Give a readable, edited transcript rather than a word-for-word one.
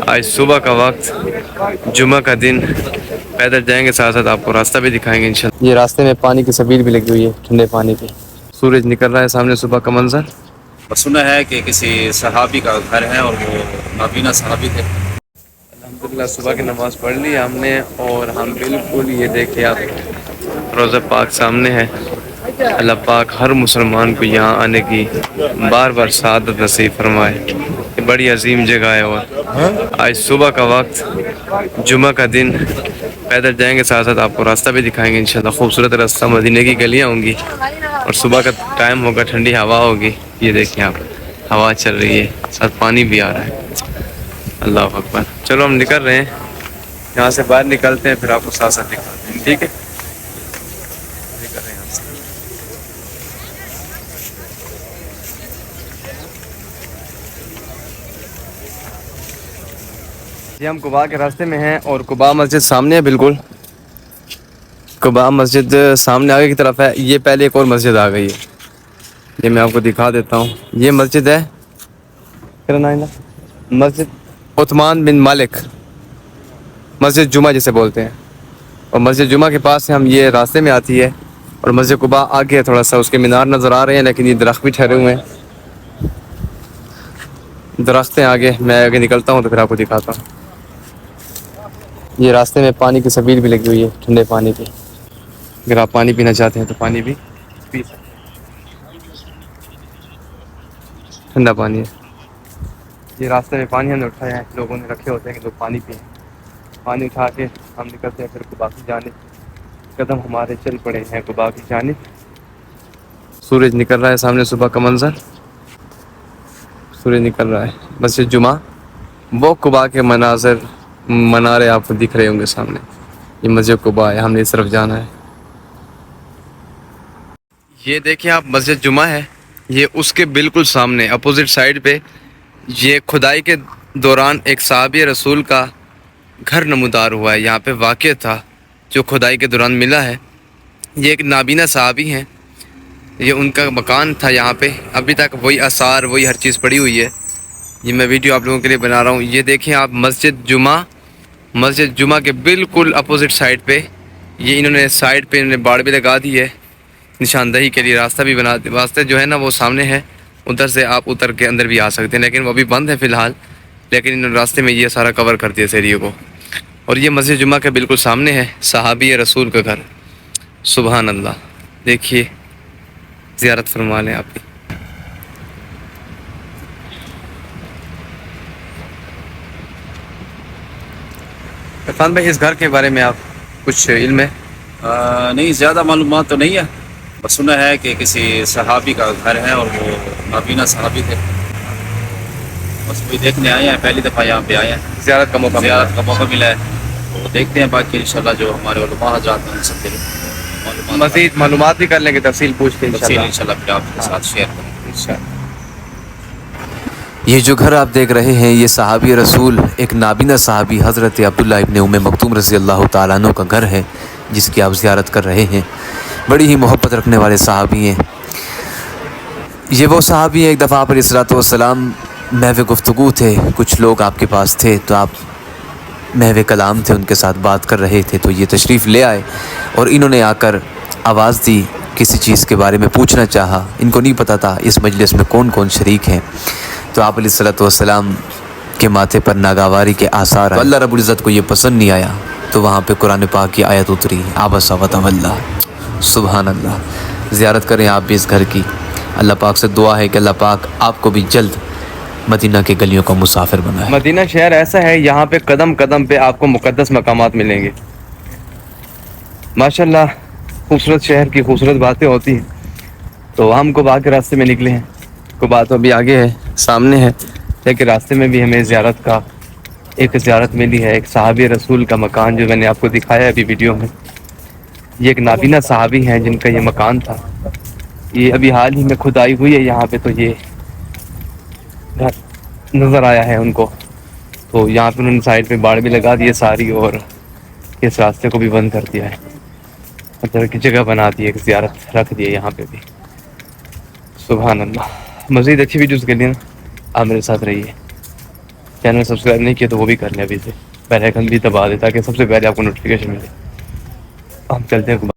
آج صبح کا وقت، جمعہ کا دن، پیدل جائیں گے، ساتھ ساتھ آپ کو راستہ بھی دکھائیں گے انشاءاللہ۔ یہ راستے میں پانی کی سبیل بھی لگی ہوئی ہے، ٹھنڈے پانی کی۔ سورج نکل رہا ہے سامنے، صبح کا منظر۔ اور سنا ہے کہ کسی صحابی کا گھر ہے اور وہ نابینا صحابی تھے۔ الحمدللہ صبح کی نماز پڑھ لی ہم نے، اور ہم بالکل یہ دیکھیں آپ، روضہ پاک سامنے ہے۔ اللہ پاک ہر مسلمان کو یہاں آنے کی بار بار سعادت نصیب فرمائے۔ یہ بڑی عظیم جگہ ہے، اور آج صبح کا وقت، جمعہ کا دن، پیدل جائیں گے، ساتھ ساتھ آپ کو راستہ بھی دکھائیں گے انشاءاللہ۔ خوبصورت راستہ، مدینے کی گلیاں ہوں گی، اور صبح کا ٹائم ہوگا، ٹھنڈی ہوا ہوگی۔ یہ دیکھیں آپ، ہوا چل رہی ہے، ساتھ پانی بھی آ رہا ہے۔ اللہ اکبر۔ چلو ہم نکل رہے ہیں یہاں سے، باہر نکلتے ہیں، پھر آپ کو ساتھ ساتھ دکھاتے ہیں، ٹھیک ہے؟ نکل رہے ہیں یہاں سے۔ جی ہم قباء کے راستے میں ہیں، اور قباء مسجد سامنے ہے بالکل۔ قباء مسجد سامنے آگے کی طرف ہے۔ یہ پہلے ایک اور مسجد آ گئی ہے، یہ میں آپ کو دکھا دیتا ہوں۔ یہ مسجد ہے مسجد عثمان بن مالک، مسجد جمعہ جسے بولتے ہیں، اور مسجد جمعہ کے پاس سے ہم، یہ راستے میں آتی ہے، اور مسجد قباء آگے ہے تھوڑا سا، اس کے مینار نظر آ رہے ہیں، لیکن یہ درخت بھی ٹھہرے ہوئے ہیں، درخت ہیں آگے۔ میں آگے نکلتا ہوں تو پھر آپ کو دکھاتا ہوں۔ یہ راستے میں پانی کی سبیل بھی لگی ہوئی ہے، ٹھنڈے پانی کی۔ اگر آپ پانی پینا چاہتے ہیں تو پانی بھی پی سکتے ہیں، ٹھنڈا پانی ہے۔ یہ راستے میں پانی ہم نے اٹھایا ہے، لوگوں نے رکھے ہوتے ہیں کہ لوگ پانی پئیں۔ پانی اٹھا کے ہم نکلتے ہیں پھر قباء کی جانب، قدم ہمارے چل پڑے ہیں قباء کی جانب۔ سورج نکل رہا ہے سامنے، صبح کا منظر، سورج نکل رہا ہے۔ مسجد جمعہ، وہ قباء کے منارے آپ کو دکھ رہے ہوں گے سامنے۔ یہ مسجد قباء ہے، ہم نے اس طرف جانا ہے۔ یہ دیکھیں آپ، مسجد جمعہ ہے، یہ اس کے بالکل سامنے اپوزٹ سائڈ پہ، یہ کھدائی کے دوران ایک صحابی رسول کا گھر نمودار ہوا ہے، یہاں پہ واقع تھا، جو کھدائی کے دوران ملا ہے۔ یہ ایک نابینا صحابی ہیں، یہ ان کا مکان تھا یہاں پہ، ابھی تک وہی آثار، وہی ہر چیز پڑی ہوئی ہے۔ یہ میں ویڈیو آپ لوگوں کے لیے بنا رہا ہوں۔ یہ دیکھیں آپ، مسجد جمعہ کے بالکل اپوزٹ سائڈ پہ، یہ انہوں نے سائڈ پہ انہوں نے باڑ بھی لگا دی ہے، نشاندہی کے لیے۔ راستہ بھی بنا، واسطے جو ہے نا وہ سامنے ہے، ادھر سے آپ اتر کے اندر بھی آ سکتے ہیں، لیکن وہ ابھی بند ہے فی الحال، لیکن انہوں نے راستے میں یہ سارا کور کر دیا اس ایریے کو۔ اور یہ مسجد جمعہ کے بالکل سامنے ہے صحابی رسول کا گھر۔ سبحان اللہ، دیکھیے، زیارت فرما لیں آپ کی۔ عرفان بھائی، اس گھر کے بارے میں آپ کچھ علم ہے؟ نہیں، زیادہ معلومات تو نہیں ہے، بس سنا ہے کہ کسی صحابی کا گھر ہے اور وہ نابینا صحابی تھے، بس وہی دیکھنے آئے ہیں، پہلی دفعہ یہاں پہ آئے ہیں، زیارت کا موقع ملا ہے، تو دیکھتے ہیں، باقی انشاءاللہ جو ہمارے علماء حضرات ہیں ان سے پھر مزید معلومات بھی کر لیں گے، تفصیل پوچھ کے انشاءاللہ پھر آپ کے ساتھ شیئر کریں گے انشاءاللہ۔ یہ جو گھر آپ دیکھ رہے ہیں، یہ صحابی رسول، ایک نابینا صحابی حضرت عبداللہ ابن ام مکتوم رضی اللہ تعالیٰ عنہ کا گھر ہے، جس کی آپ زیارت کر رہے ہیں۔ بڑی ہی محبت رکھنے والے صحابی ہیں یہ۔ وہ صحابی ہیں، ایک دفعہ آپ علیہ الصلوۃ والسلام محو گفتگو تھے، کچھ لوگ آپ کے پاس تھے، تو آپ محو کلام تھے، ان کے ساتھ بات کر رہے تھے، تو یہ تشریف لے آئے، اور انہوں نے آ کر آواز دی، کسی چیز کے بارے میں پوچھنا چاہا۔ ان کو نہیں پتہ تھا اس مجلس میں کون کون شریک ہیں، تو آپ علیہ الصلوۃ والسلام کے ماتھے پر ناگواری کے آثار آئے۔ اللہ رب العزت کو یہ پسند نہیں آیا، تو وہاں پہ قرآن پاک کی آیت اتری، عبس وتولی۔ سبحان اللہ۔ زیارت کریں آپ بھی اس گھر کی۔ اللہ پاک سے دعا ہے کہ اللہ پاک آپ کو بھی جلد مدینہ کے گلیوں کا مسافر بنائے۔ مدینہ شہر ایسا ہے، یہاں پہ قدم قدم پہ آپ کو مقدس مقامات ملیں گے۔ ماشاءاللہ، خوبصورت شہر کی خوبصورت باتیں ہوتی ہیں۔ تو ہم قباء کے راستے میں نکلے ہیں، قباء تو ابھی آگے ہے، سامنے ہے، لیکن راستے میں بھی ہمیں زیارت ملی ہے، ایک صحابی رسول کا مکان، جو میں نے آپ کو دکھایا ہے ابھی ویڈیو میں۔ یہ ایک نابینا صحابی ہیں جن کا یہ مکان تھا، یہ ابھی حال ہی میں کھدائی ہوئی ہے یہاں پہ، تو یہ گھر نظر آیا ہے ان کو، تو یہاں پہ انہوں نے سائڈ پہ باڑ بھی لگا دی ہے ساری، اور اس راستے کو بھی بند کر دیا ہے، ادھر کی جگہ بنا دی ہے، ایک زیارت رکھ دی ہے یہاں پہ بھی۔ سبحان اللہ۔ مزید اچھی ویڈیوز کے لیے آپ میرے ساتھ رہیے۔ چینل سبسکرائب نہیں کیا تو وہ بھی کر لیں ابھی سے، بیل آئکن بھی دبا دیں تاکہ سب سے پہلے آپ کو نوٹیفیکیشن ملے۔ ہم چلتے ہیں